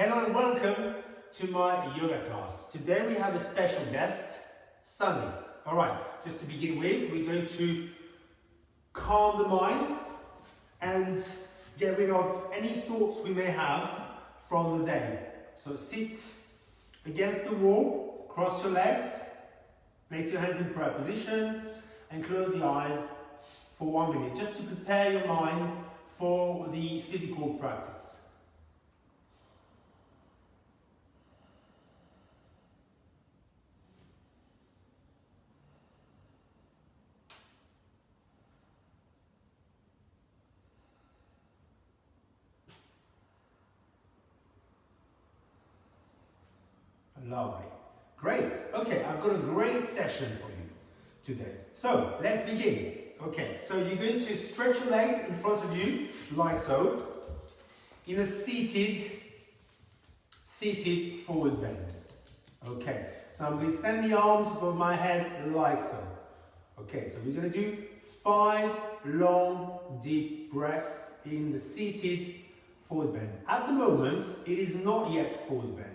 Hello and welcome to my yoga class. Today we have a special guest, Sunny. Alright, just to begin with, we're going to calm the mind and get rid of any thoughts we may have from the day. So sit against the wall, cross your legs, place your hands in prayer position and close the eyes for 1 minute, just to prepare your mind for the physical practice. Lovely. Great. Okay, I've got a great session for you today. So, let's begin. Okay, so you're going to stretch your legs in front of you, like so, in a seated forward bend. Okay, so I'm going to extend the arms above my head, like so. Okay, so we're going to do 5 long, deep breaths in the seated forward bend. At the moment, it is not yet forward bend.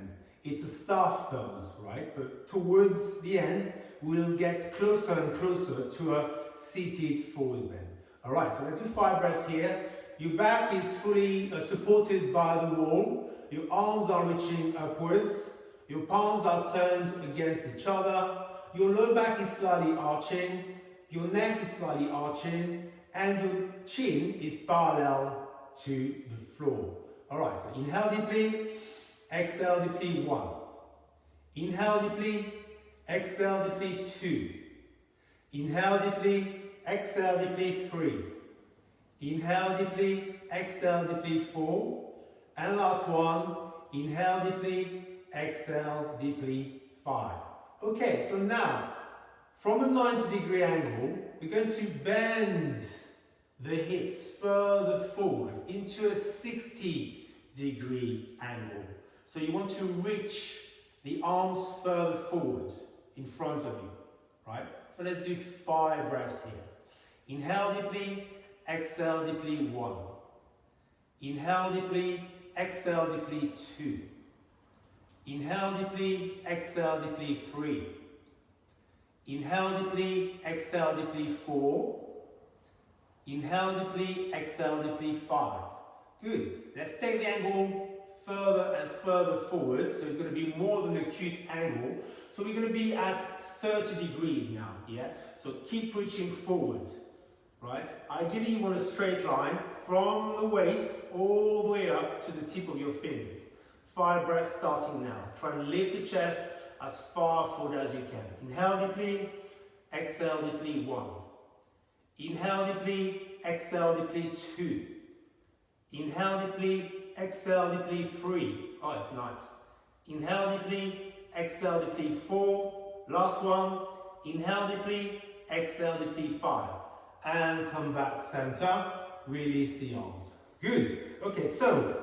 It's a staff pose, right? But towards the end, we'll get closer and closer to a seated forward bend. All right, so let's do 5 breaths here. Your back is fully supported by the wall. Your arms are reaching upwards. Your palms are turned against each other. Your lower back is slightly arching. Your neck is slightly arching. And your chin is parallel to the floor. All right, so inhale deeply. Exhale deeply, 1. Inhale deeply, exhale deeply, 2. Inhale deeply, exhale deeply, 3. Inhale deeply, exhale deeply, 4. And last one, inhale deeply, exhale deeply, 5. Okay, so now, from a 90-degree angle, we're going to bend the hips further forward into a 60-degree angle. So you want to reach the arms further forward in front of you, right? So let's do 5 breaths here. Inhale deeply, exhale deeply, 1. Inhale deeply, exhale deeply, 2. Inhale deeply, exhale deeply, 3. Inhale deeply, exhale deeply, 4. Inhale deeply, exhale deeply, 5. Good. Let's take the angle further and further forward, so it's going to be more than an acute angle. So we're going to be at 30 degrees now, yeah? So keep reaching forward, right? Ideally you want a straight line from the waist all the way up to the tip of your fingers. 5 breaths starting now. Try and lift the chest as far forward as you can. Inhale deeply, exhale deeply, 1. Inhale deeply, exhale deeply, 2. Inhale deeply, exhale deeply, 3. Oh, it's nice. Inhale deeply, exhale deeply, 4. Last one. Inhale deeply, exhale deeply, 5. And come back center. Release the arms. Good. Okay, so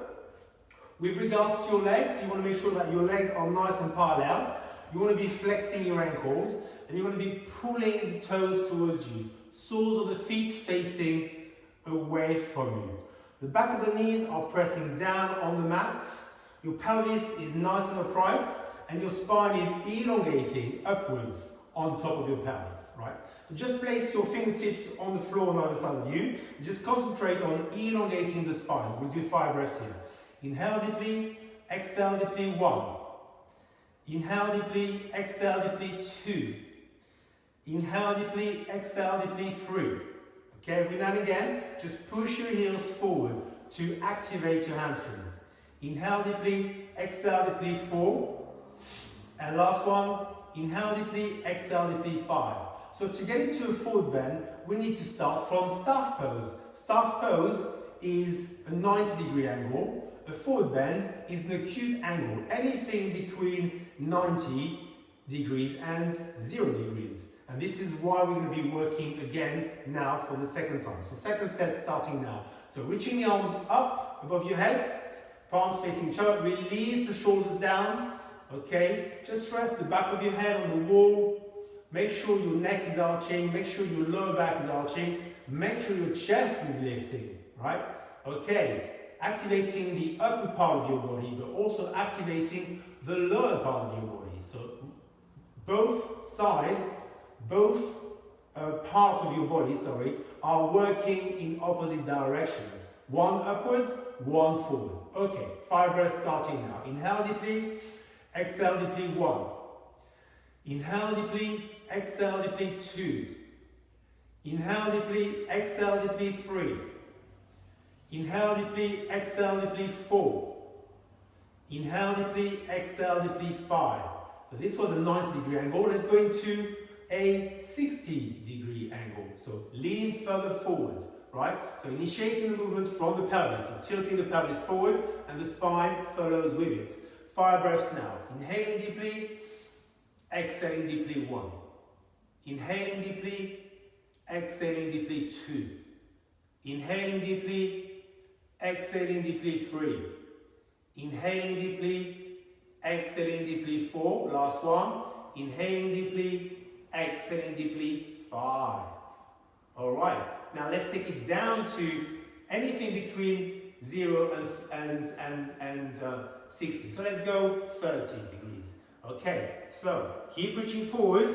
with regards to your legs, you want to make sure that your legs are nice and parallel. You want to be flexing your ankles and you want to be pulling the toes towards you. Soles of the feet facing away from you. The back of the knees are pressing down on the mat. Your pelvis is nice and upright, and your spine is elongating upwards on top of your pelvis, right? So just place your fingertips on the floor on the other side of you, and just concentrate on elongating the spine. We'll do 5 breaths here. Inhale deeply, exhale deeply, 1. Inhale deeply, exhale deeply, 2. Inhale deeply, exhale deeply, 3. Okay, every now and again, just push your heels forward to activate your hamstrings. Inhale deeply, exhale deeply, 4. And last one, inhale deeply, exhale deeply, 5. So to get into a forward bend, we need to start from staff pose. Staff pose is a 90-degree angle. A forward bend is an acute angle, anything between 90 degrees and 0 degrees. And this is why we're going to be working again now for the second time. So second set starting now. So reaching the arms up above your head, palms facing each other, release the shoulders down. Okay, just rest the back of your head on the wall. Make sure your neck is arching, make sure your lower back is arching, make sure your chest is lifting, right? Okay, activating the upper part of your body, but also activating the lower part of your body. So both sides, both parts of your body, are working in opposite directions. One upwards, one forward. Okay, 5 breaths starting now. Inhale deeply, exhale deeply, 1. Inhale deeply, exhale deeply, 2. Inhale deeply, exhale deeply, 3. Inhale deeply, exhale deeply, 4. Inhale deeply, exhale deeply, 5. So this was a 90-degree angle. Let's go into a 60-degree angle. So lean further forward, right? So initiating the movement from the pelvis, so tilting the pelvis forward, and the spine follows with it. 5 breaths now. Inhaling deeply, exhaling deeply, 1. Inhaling deeply, exhaling deeply, 2. Inhaling deeply, exhaling deeply, 3. Inhaling deeply, exhaling deeply, 4. Last one. Inhaling deeply, exhaling deeply, 5. Alright, now let's take it down to anything between 0 and 60. So let's go 30 degrees. Okay, so keep reaching forward.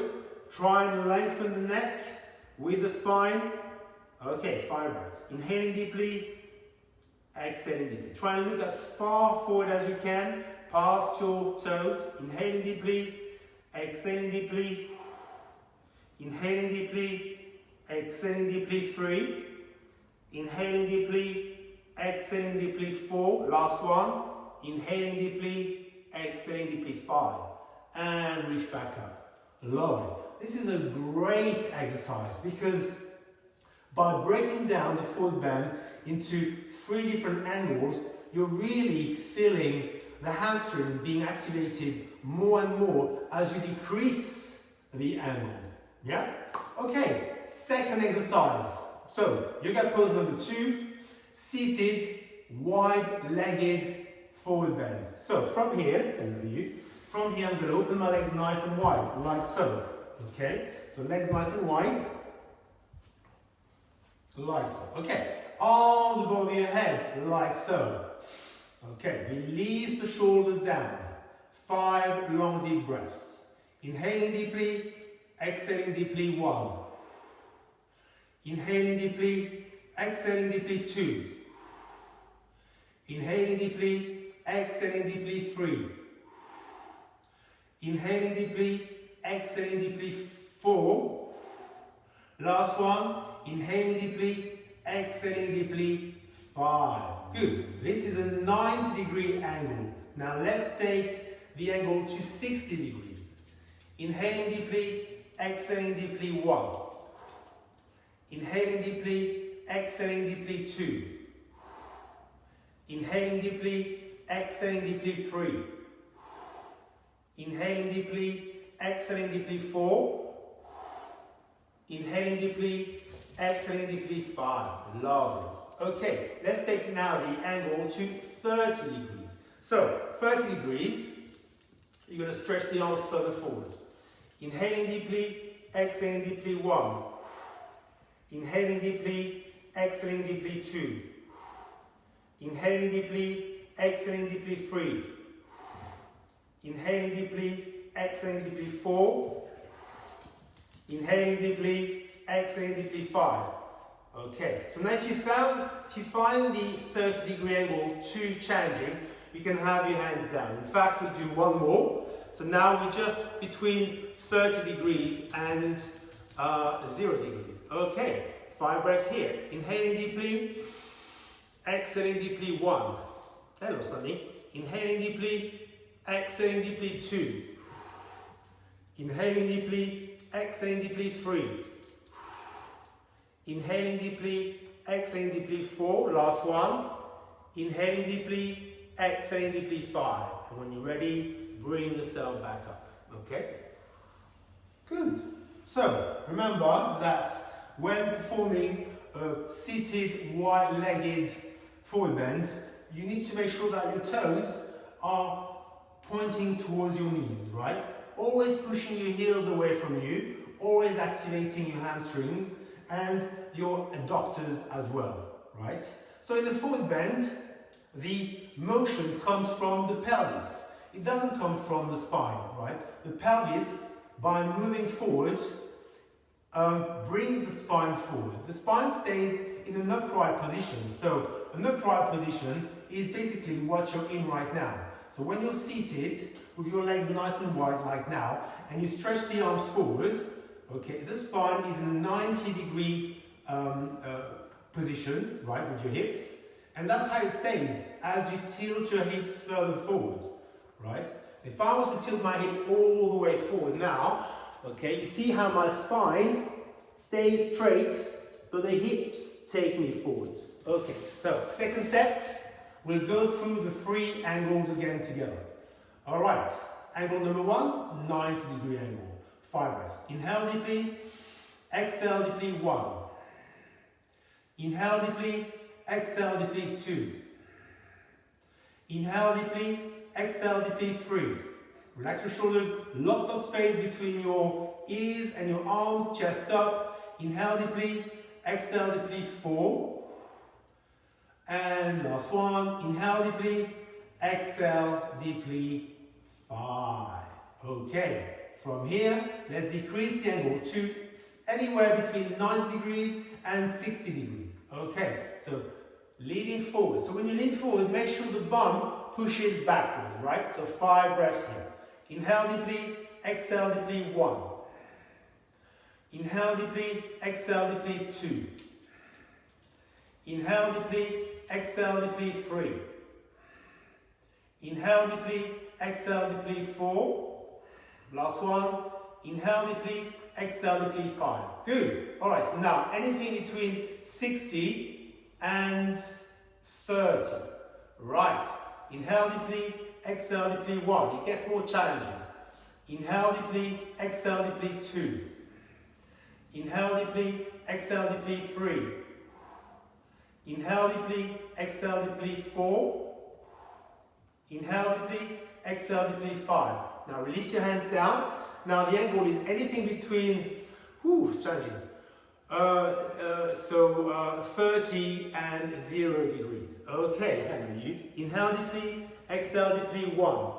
Try and lengthen the neck with the spine. Okay, 5 breaths. Inhaling deeply, exhaling deeply. Try and look as far forward as you can, past your toes. Inhaling deeply, exhaling deeply. Inhaling deeply, exhaling deeply, 3. Inhaling deeply, exhaling deeply, 4. Last one. Inhaling deeply, exhaling deeply, 5. And reach back up. Lovely. This is a great exercise because by breaking down the forward bend into 3 different angles, you're really feeling the hamstrings being activated more and more as you decrease the angle. Yeah? Okay, second exercise. So, yoga pose number 2, seated, wide-legged forward bend. So, from here, I'm going to open my legs nice and wide, like so. Okay, so legs nice and wide, like so. Okay, arms above your head, like so. Okay, release the shoulders down. 5 long deep breaths. Inhaling deeply, exhaling deeply, 1. Inhaling deeply, exhaling deeply, 2. Inhaling deeply, exhaling deeply, 3. Inhaling deeply, exhaling deeply, 4. Last one. Inhaling deeply, exhaling deeply, 5. Good. This is a 90-degree angle. Now let's take the angle to 60 degrees. Inhaling deeply, exhaling deeply, 1. Inhaling deeply, exhaling deeply, 2. Inhaling deeply, exhaling deeply, 3. Inhaling deeply, exhaling deeply, 4. Inhaling deeply, exhaling deeply, 5. Lovely. Okay, let's take now the angle to 30 degrees. So, 30 degrees, you're going to stretch the arms further forward. Inhaling deeply, exhaling deeply, 1. Inhaling deeply, exhaling deeply, 2. Inhaling deeply, exhaling deeply, 3. Inhaling deeply, exhaling deeply, 4. Inhaling deeply, exhaling deeply, 5. Okay, so now if you find the 30-degree angle too challenging, you can have your hands down. In fact, we'll do one more. So now we're just between 30 degrees and 0 degrees. Okay, 5 breaths here. Inhaling deeply, exhaling deeply, 1. Hello, Sunny. Inhaling deeply, exhaling deeply, 2. Inhaling deeply, exhaling deeply, 3. Inhaling deeply, exhaling deeply, 4. Last one. Inhaling deeply, exhaling deeply, 5. And when you're ready, bring yourself back up. Okay? Good. So, remember that when performing a seated, wide-legged forward bend, you need to make sure that your toes are pointing towards your knees, right? Always pushing your heels away from you, always activating your hamstrings and your adductors as well, right? So in the forward bend, the motion comes from the pelvis. It doesn't come from the spine, right? The pelvis, by moving forward, brings the spine forward. The spine stays in an upright position. So an upright position is basically what you're in right now. So when you're seated with your legs nice and wide like now, and you stretch the arms forward, okay, the spine is in a 90-degree position, right, with your hips. And that's how it stays as you tilt your hips further forward, right? If I was to tilt my hips all the way forward now, okay, you see how my spine stays straight, but the hips take me forward. Okay, so second set, we'll go through the 3 angles again together. All right, angle number 1, 90-degree angle. 5 breaths. Inhale deeply, exhale deeply, 1. Inhale deeply, exhale deeply, 2. Inhale deeply, exhale deeply, 3. Relax your shoulders, lots of space between your ears and your arms, chest up. Inhale deeply, exhale deeply, 4. And last one, inhale deeply, exhale deeply, 5. Okay, from here, let's decrease the angle to anywhere between 90 degrees and 60 degrees. Okay, so leaning forward. So when you lean forward, make sure the bum pushes backwards, right? So 5 breaths here. Inhale deeply, exhale deeply, 1. Inhale deeply, exhale deeply, 2. Inhale deeply, exhale deeply, 3. Inhale deeply, exhale deeply, 4. Last one. Inhale deeply, exhale deeply, 5. Good. All right, so now anything between 60 and 30. Right. Inhale deeply, exhale deeply, 1. It gets more challenging. Inhale deeply, exhale deeply, 2. Inhale deeply, exhale deeply, 3. Inhale deeply, exhale deeply, 4. Inhale deeply, exhale deeply, 5. Now release your hands down. Now the angle is anything between, it's challenging, 30 and 0 degrees. Okay, hang on you. Inhale deeply, exhale deeply, 1.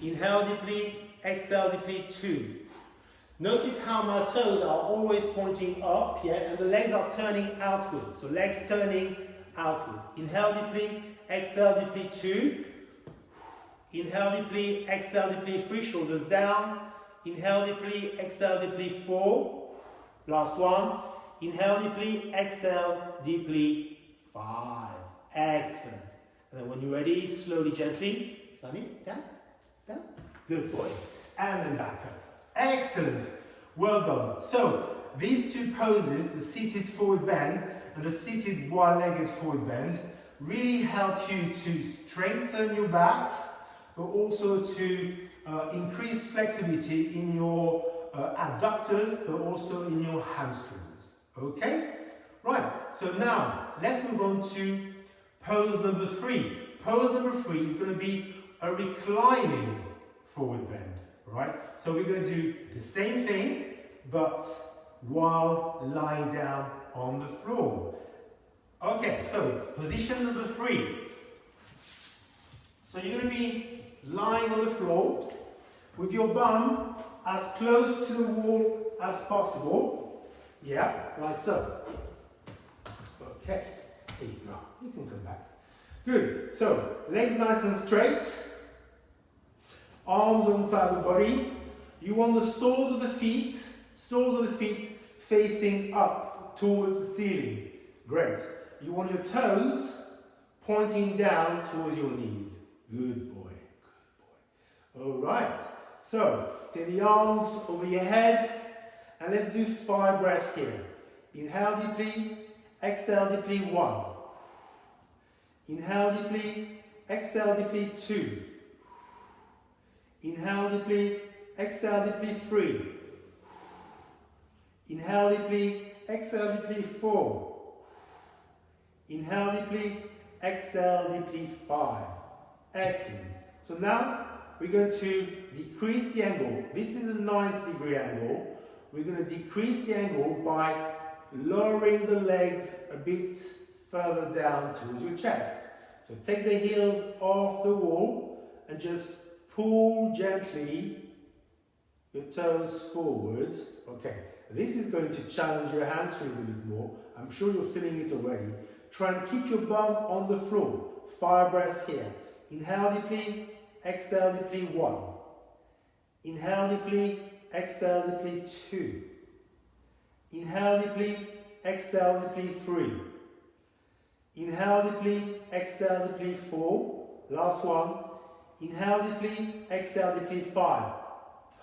Inhale deeply, exhale deeply, 2. Notice how my toes are always pointing up, yeah, and the legs are turning outwards. So legs turning outwards. Inhale deeply, exhale deeply, 2. Inhale deeply, exhale deeply, 3, shoulders down. Inhale deeply, exhale deeply, 4. Last one. Inhale deeply, exhale deeply, 5. Excellent. And then when you're ready, slowly, gently. Sunny, down, down. Good boy. And then back up. Excellent. Well done. So, these two poses, the seated forward bend and the seated one-legged forward bend, really help you to strengthen your back, but also to increase flexibility in your adductors, but also in your hamstrings. Okay? Right, so now let's move on to pose number 3. Pose number 3 is going to be a reclining forward bend. Right? So we're going to do the same thing, but while lying down on the floor. Okay, so position number 3. So you're going to be lying on the floor with your bum as close to the wall as possible. Yeah, like so. Okay, there you go. You can come back. Good. So legs nice and straight. Arms on the side of the body. You want the soles of the feet facing up towards the ceiling. Great. You want your toes pointing down towards your knees. Good boy, good boy. All right. So, take the arms over your head and let's do 5 breaths here. Inhale deeply, exhale deeply, 1. Inhale deeply, exhale deeply, 2. Inhale deeply, exhale deeply, 3. Inhale deeply, exhale deeply, 4. Inhale deeply, exhale deeply, 5. Excellent. So now we're going to decrease the angle. This is a 90-degree angle. We're going to decrease the angle by lowering the legs a bit further down towards your chest. So take the heels off the wall and just pull gently your toes forward. Okay, this is going to challenge your hamstrings a bit more. I'm sure you're feeling it already. Try and keep your bum on the floor. 5 breaths here. Inhale deeply, exhale deeply, 1. Inhale deeply, exhale deeply, 2. Inhale deeply, exhale deeply, 3. Inhale deeply, exhale deeply, 4. Last one. Inhale deeply, exhale deeply, 5.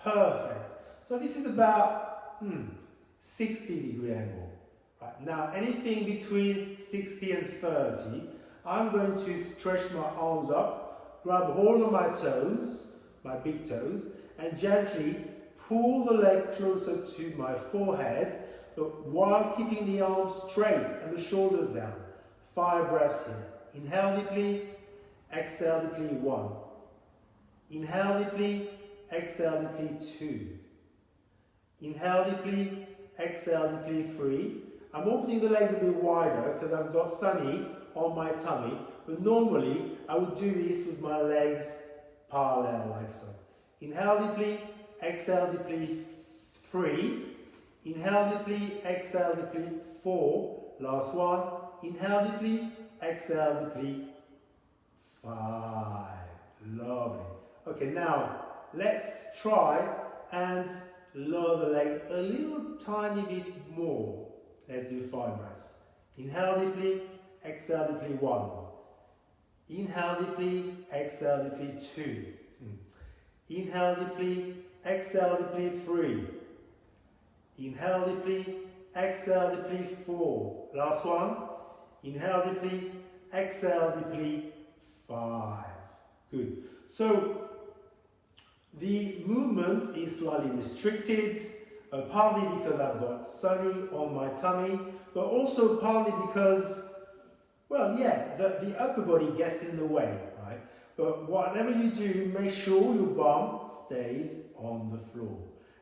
Perfect. So this is about 60-degree angle. Right. Now anything between 60 and 30, I'm going to stretch my arms up, grab hold of my toes, my big toes, and gently pull the leg closer to my forehead, but while keeping the arms straight and the shoulders down. 5 breaths here. Inhale deeply, exhale deeply, 1. Inhale deeply, exhale deeply, 2. Inhale deeply, exhale deeply, 3. I'm opening the legs a bit wider because I've got Sunny on my tummy, but normally I would do this with my legs parallel like so. Inhale deeply, exhale deeply, 3. Inhale deeply, exhale deeply, 4. Last one. Inhale deeply, exhale deeply, 5. Lovely. Okay, now let's try and lower the legs a little tiny bit more. Let's do 5 breaths. Inhale deeply, exhale deeply, 1. Inhale deeply, exhale deeply, 2. Inhale deeply, exhale deeply, 3. Inhale deeply, exhale deeply, 4. Last one. Inhale deeply, exhale deeply, 5. Good. So the movement is slightly restricted, partly because I've got Sunny on my tummy, but also partly because, well, yeah, the upper body gets in the way, right? But whatever you do, make sure your bum stays on the floor.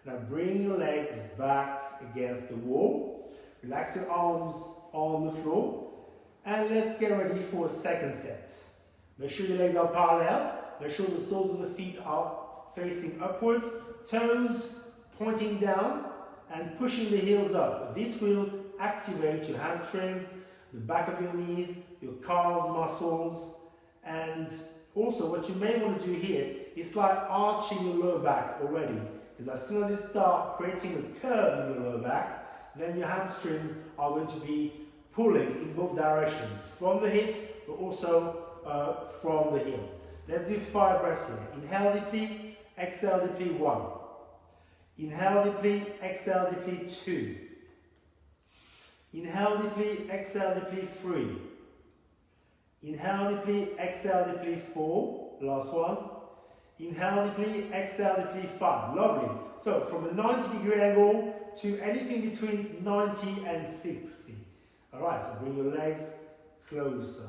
Now bring your legs back against the wall, relax your arms on the floor, and let's get ready for a second set. Make sure your legs are parallel, make sure the soles of the feet are facing upwards, toes pointing down and pushing the heels up. This will activate your hamstrings, the back of your knees, your calves muscles, and also what you may want to do here is like arching your lower back already, because as soon as you start creating a curve in your lower back, then your hamstrings are going to be pulling in both directions, from the hips but also from the heels. Let's do 5 breaths here. Inhale deeply, exhale deeply, 1. Inhale deeply, exhale deeply, 2. Inhale deeply, exhale deeply, 3. Inhale deeply, exhale deeply, 4. Last one. Inhale deeply, exhale deeply, 5. Lovely. So from a 90-degree angle to anything between 90 and 60. Alright, so bring your legs closer.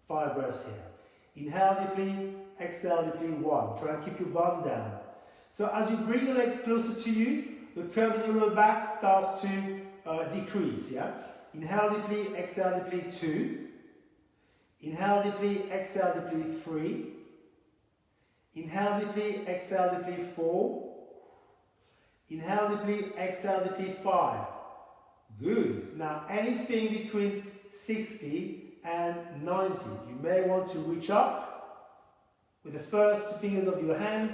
5 breaths here. Inhale deeply, exhale deeply, 1. Try and keep your bum down. So as you bring your legs closer to you, the curve in your lower back starts to decrease. Yeah? Inhale deeply, exhale deeply, 2. Inhale deeply, exhale deeply, 3. Inhale deeply, exhale deeply, 4. Inhale deeply, exhale deeply, 5. Good. Now anything between 60 and 90. You may want to reach up with the first 2 fingers of your hands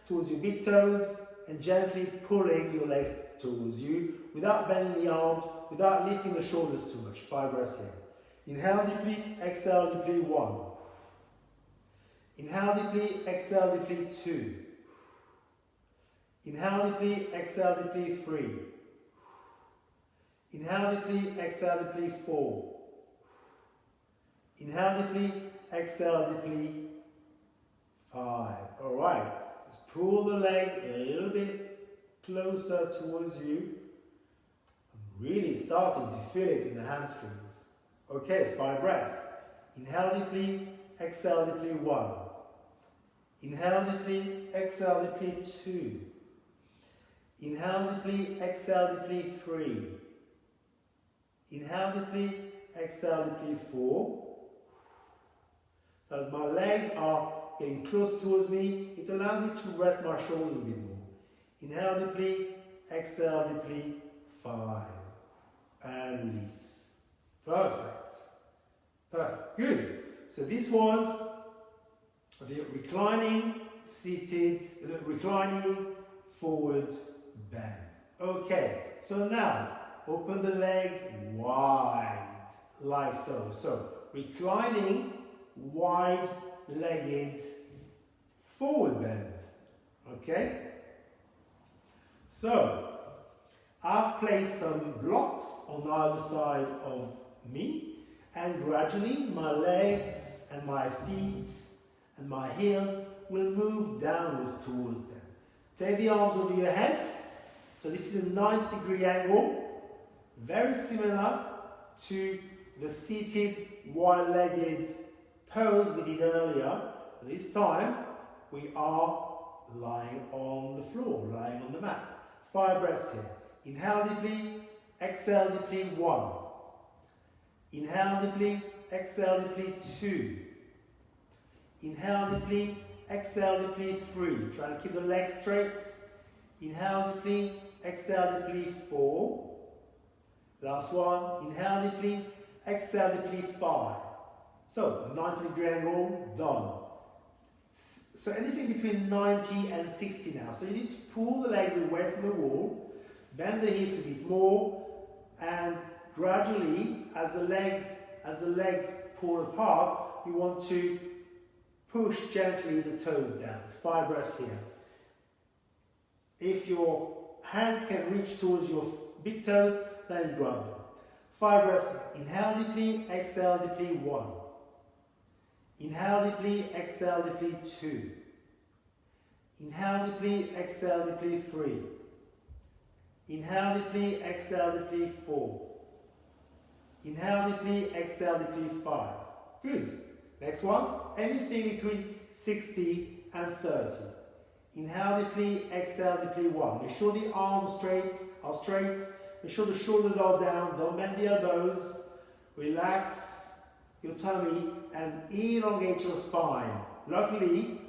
towards your big toes and gently pulling your legs towards you without bending the arms, without lifting the shoulders too much. 5 breaths here. Inhale deeply, exhale deeply, 1. Inhale deeply, exhale deeply, 2. Inhale deeply, exhale deeply, 3. Inhale deeply, exhale deeply, 4. Inhale deeply, exhale deeply, 5. Alright, just pull the legs a little bit closer towards you. I'm really starting to feel it in the hamstrings. Okay, 5 breaths. Inhale deeply, exhale deeply, 1. Inhale deeply, exhale deeply, 2. Inhale deeply, exhale deeply, 3. Inhale deeply, exhale deeply, 4. So as my legs are getting close towards me, it allows me to rest my shoulders a bit more. Inhale deeply, exhale deeply, 5. And release. Perfect. Perfect. Good. So this was the reclining, reclining forward bend. Okay, so now open the legs wide, like so. So reclining, wide-legged forward bend. Okay? So I've placed some blocks on either side of me, and gradually my legs and my feet and my heels will move downwards towards them. Take the arms over your head. So this is a 90-degree angle, very similar to the seated wide-legged pose we did earlier. This time we are lying on the floor, lying on the mat. 5 breaths here. Inhale deeply, exhale deeply, 1. Inhale deeply, exhale deeply, 2. Inhale deeply, exhale deeply, 3. Try to keep the legs straight. Inhale deeply, exhale deeply, 4. Last one. Inhale deeply, exhale deeply, 5. So 90-degree angle, done. So anything between 90 and 60 now. So you need to pull the legs away from the wall, bend the hips a bit more, and gradually, as the legs pull apart, you want to push gently the toes down. 5 breaths here. If your hands can reach towards your big toes, then grab them. 5 breaths. Inhale deeply, exhale deeply, 1. Inhale deeply, exhale deeply, 2. Inhale deeply, exhale deeply, 3. Inhale deeply, exhale deeply, 4. Inhale deeply, exhale deeply, 5. Good. Next one. Anything between 60 and 30. Inhale deeply, exhale deeply, 1. Make sure the arms are straight. Make sure the shoulders are down. Don't bend the elbows. Relax your tummy and elongate your spine. Luckily,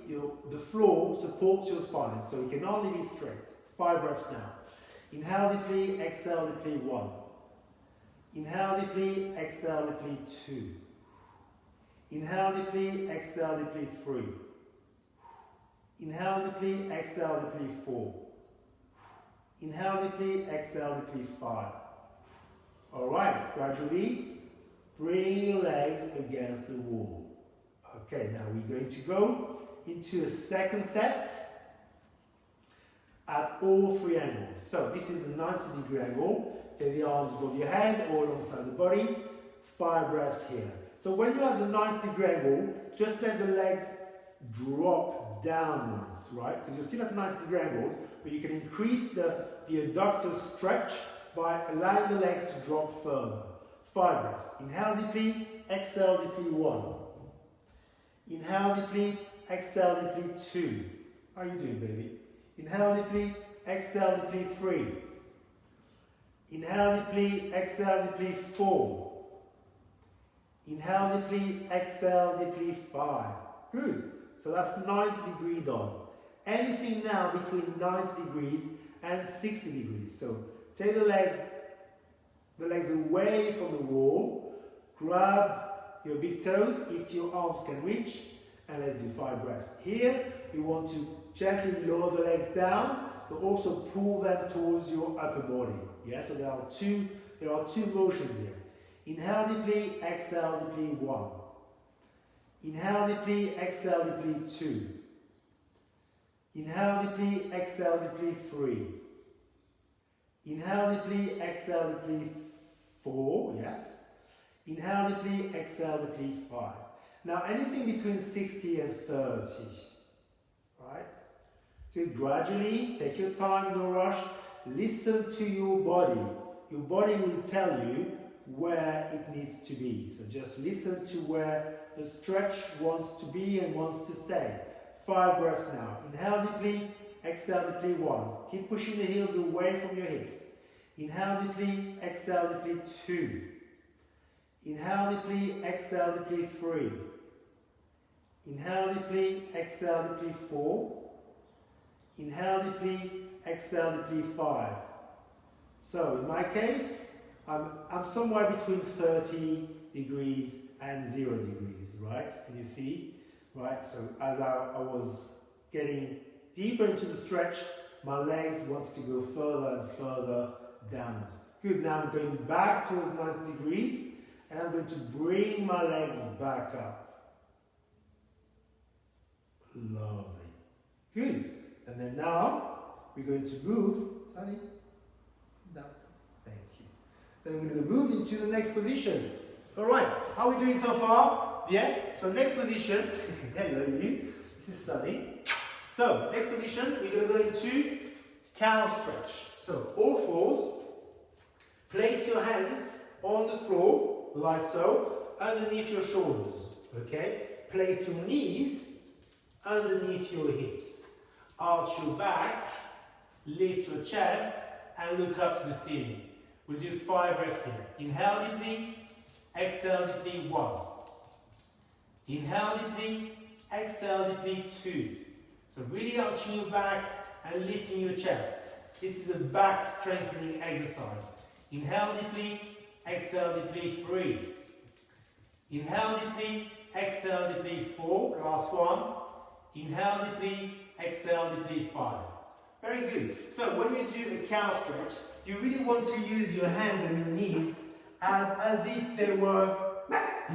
the floor supports your spine, so you can only be straight. 5 breaths now. Inhale deeply, exhale deeply, 1. Inhale deeply, exhale deeply, 2. Inhale deeply, exhale deeply, 3. Inhale deeply, exhale deeply, 4. Inhale deeply, exhale deeply, 5. Alright, gradually bring your legs against the wall. Okay, now we're going to go into a second set at all 3 angles. So this is a 90-degree angle. Take the arms above your head or alongside the body. 5 breaths here. So when you're at the 90-degree angle, just let the legs drop downwards, right? Because you're still at 90-degree angle, but you can increase the adductor stretch by allowing the legs to drop further. 5 breaths. Inhale deeply, exhale deeply, 1. Inhale deeply, exhale deeply, 2. How are you doing, baby? Inhale deeply, exhale deeply, 3. Inhale deeply, exhale deeply, 4. Inhale deeply, exhale deeply, 5. Good. So that's 90 degrees done. Anything now between 90 degrees and 60 degrees. So take the legs away from the wall. Grab your big toes if your arms can reach. And let's do 5 breaths. Here, you want to gently lower the legs down, but also pull them towards your upper body. Yeah, so there are two motions here. Inhale deeply, exhale deeply, 1. Inhale deeply, exhale deeply, 2. Inhale deeply, exhale deeply, 3. Inhale deeply, exhale deeply, 4, yes. Inhale deeply, exhale deeply, 5. Now anything between 60 and 30, right? So gradually, take your time, no rush. Listen to your body. Your body will tell you where it needs to be. So just listen to where the stretch wants to be and wants to stay. 5 breaths now. Inhale deeply, exhale deeply, 1. Keep pushing the heels away from your hips. Inhale deeply, exhale deeply, 2. Inhale deeply, exhale deeply, 3. Inhale deeply, exhale deeply 4. Inhale deeply, exhale deeply 5. So in my case, I'm somewhere between 30 degrees and 0 degrees, right? Can you see? Right, so as I was getting deeper into the stretch, my legs wanted to go further and further downwards. Good, now I'm going back towards 90 degrees, and I'm going to bring my legs back up. Lovely. Good. And then now, we're going to move, Sunny, down, thank you. Then we're going to move into the next position. All right, how are we doing so far? Yeah, so next position, hello you, this is Sunny. So, next position, we're going to go into cow stretch. So, all fours, place your hands on the floor, like so, underneath your shoulders, okay? Place your knees underneath your hips. Arch your back, lift your chest, and look up to the ceiling. We'll do 5 breaths here. Inhale deeply, exhale deeply 1. Inhale deeply, exhale deeply 2. So really arching your back and lifting your chest. This is a back strengthening exercise. Inhale deeply, exhale deeply 3. Inhale deeply, exhale deeply 4. Last one. Inhale deeply, exhale deeply 5. Very good. So when you do a cow stretch, you really want to use your hands and your knees as if they were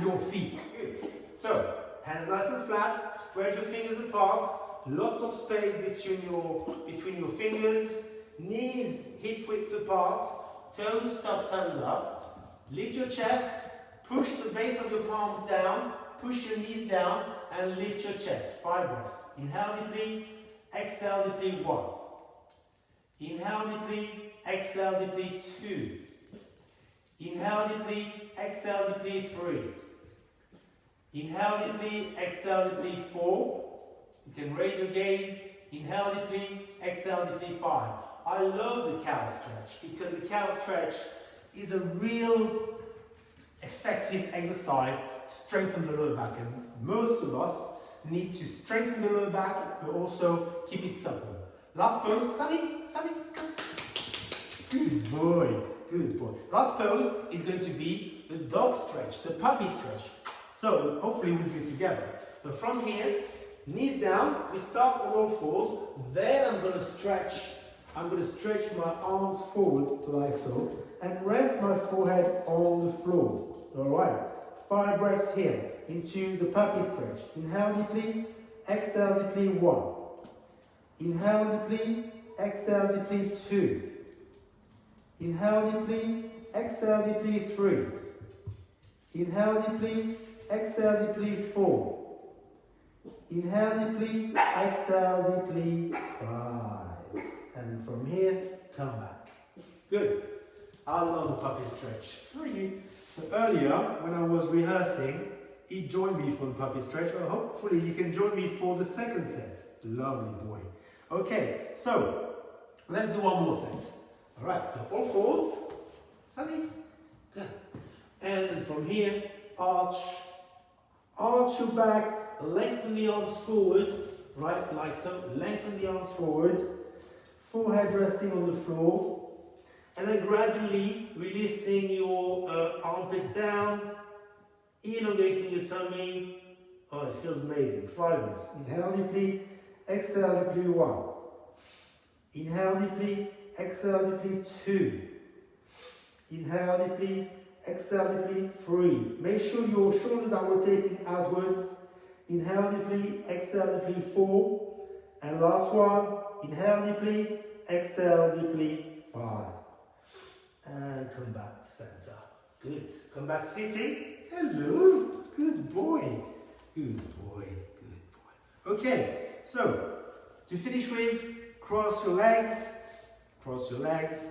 your feet. Good. So hands nice and flat, spread your fingers apart, lots of space between your fingers, knees hip width apart, toes tucked under, lift your chest, push the base of your palms down, push your knees down, and lift your chest. 5 breaths. Inhale deeply, exhale deeply 1. Inhale deeply, exhale deeply 2. Inhale deeply, exhale deeply 3. Inhale deeply, exhale deeply 4. You can raise your gaze. Inhale deeply, exhale deeply 5. I love the cow stretch because the cow stretch is a real effective exercise to strengthen the lower back, and most of us need to strengthen the lower back but also keep it supple. Last pose, Sunny, good boy, good boy. Last pose is going to be the dog stretch, the puppy stretch. So hopefully we'll do it together. So from here, knees down, we start on all fours, then I'm going to stretch my arms forward like so, and rest my forehead on the floor. Alright, 5 breaths here into the puppy stretch. Inhale deeply, exhale deeply 1. Inhale deeply, exhale deeply 2. Inhale deeply, exhale deeply 3. Inhale deeply, exhale deeply 4. Inhale deeply, exhale deeply 5. And then from here, come back. Good. I love the puppy stretch. How are you? So earlier, when I was rehearsing, he joined me for the puppy stretch. Oh, hopefully you can join me for the second set. Lovely boy. Okay, so let's do one more set. All right, so all fours. Sunny. Good. And from here, arch your back, lengthen the arms forward, right, like so. Lengthen the arms forward. Forehead resting on the floor, and then gradually releasing your armpits down, elongating your tummy. Oh, it feels amazing. 5 breaths. Inhale deeply, exhale deeply 1. Inhale deeply, exhale deeply 2. Inhale deeply, exhale deeply 3. Make sure your shoulders are rotating outwards. Inhale deeply, exhale deeply 4. And last one. Inhale deeply, exhale deeply 5. And come back to center. Good. Come back sitting. Hello. Good boy. Good boy. Good boy. Okay, so to finish with, cross your legs. Cross your legs.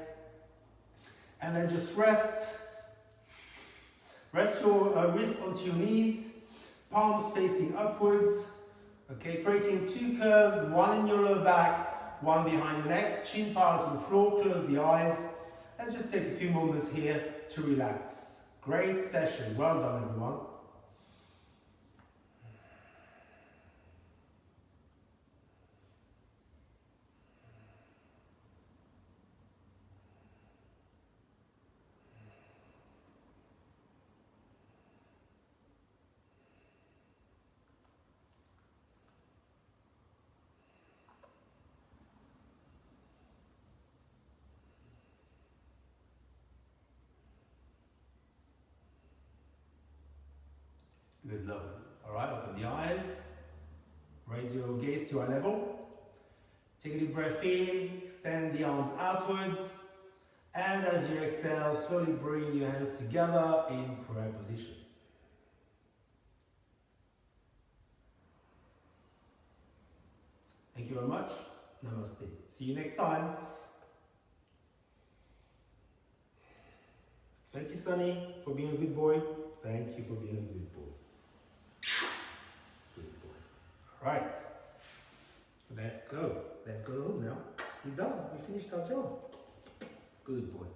And then just rest. Rest your wrist onto your knees. Palms facing upwards. Okay, creating 2 curves, one in your lower back, one behind your neck, chin parallel to the floor, close the eyes. Let's just take a few moments here to relax. Great session, well done everyone. Good, lovely. All right, open the eyes. Raise your gaze to eye level. Take a deep breath in, extend the arms outwards. And as you exhale, slowly bring your hands together in prayer position. Thank you very much. Namaste. See you next time. Thank you, Sonny, for being a good boy. Thank you for being a good boy. Good boy. All right. Let's go. Let's go home now. We're done. We finished our job. Good boy.